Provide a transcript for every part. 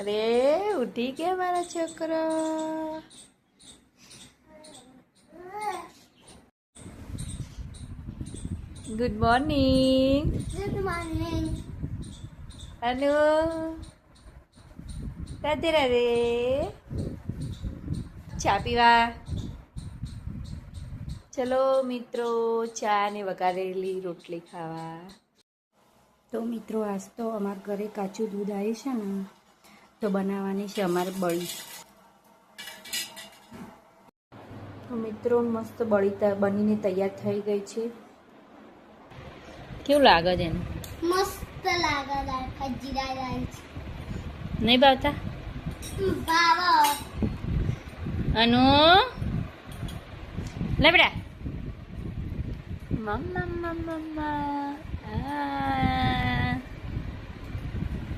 અરે ઉઠી ગયા મારા છોકરા. Good morning. Good morning. અનુ રાધે રાધે. ચા પીવા ચલો મિત્રો, ચા ને વઘારેલી રોટલી ખાવા. તો મિત્રો આજ તો અમારા ઘરે કાચું દૂધ આવ્યું છે ને, તો બનાવવાની છે અમારે બળી. તો મિત્રો મસ્ત બળી બનીને તૈયાર થઈ ગઈ છે. કેવું લાગે છે એને? મસ્ત લાગે દાળ જીરા રાઈસ. નહીં ભાવતા? બાવો અનુ લે બેટા. મમ્મા મમ્મા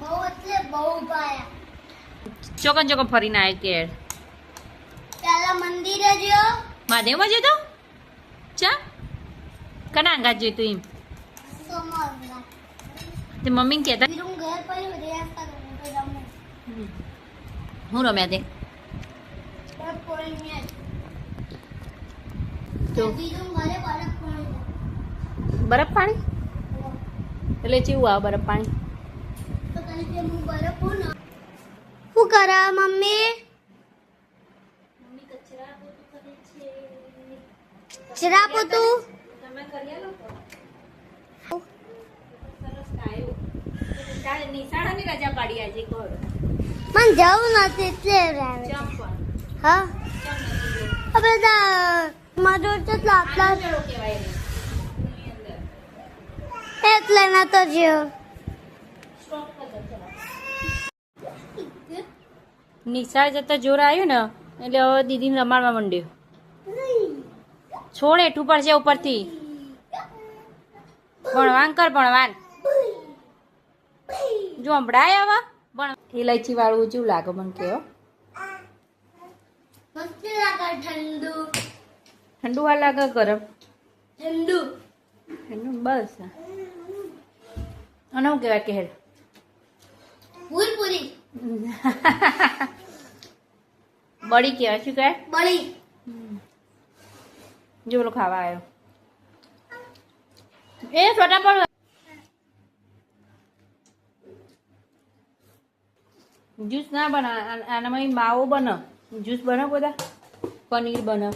બહુ એટલે બહુ ભાયા. ચોકન ચોકન ફરીને આવે કે પેલા મંદિરે જો મહાદેવમાં જતો ચા કના અંગાત જોઈતું એમ સમજના તે મમ્મી કહેતા બીરું ઘર પર રેસ કરું તો રમું. હું રમ્યા તે બરફ પોળી મેચ તો બીરું ઘરે બરફ પોળી બરફ પાણી એટલે કેવું આવે બરફ પાણી? તો કઈ કે હું બરફ હું ન શું કરે મમ્મી? કચરા પોતું તમે કરી આલો તો સરસ કાયો કાલે નિશાળાની રજા પાડી આજે કહો મને જવું નથી એટલે આવે. ચંપા હા હવે મારો તો લાપલા કહેવાય ને એની અંદર એટલે ના તો જો સ્ટોપ કર દો. નિશાળ જતા જોર આવ્યું ને એટલે હવે દીદીને રમાડવા માંડ્યો. છોડ હેઠું પડશે ઉપરથી. ભણવાન કર ભણવાન. જો હમણાં આવા પણ ઇલાયચી વાળું જેવું લાગે મને કેવો મસ્ત લાગે. ઠંડુ ઠંડુ વાર લાગે ગરમ ઠંડુ ઠંડુ બસ. અને શું કહેવાય કે હેડ પૂરી બળી કહેવાય શું કહેવાય? બળી જો પેલો ખાવા આવ્યો એ છોટા પણ જ્યુસ ના બના આનામાં માવો બને જ્યુસ બને બધા પનીર બને.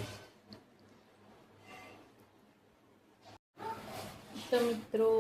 તો મિત્રો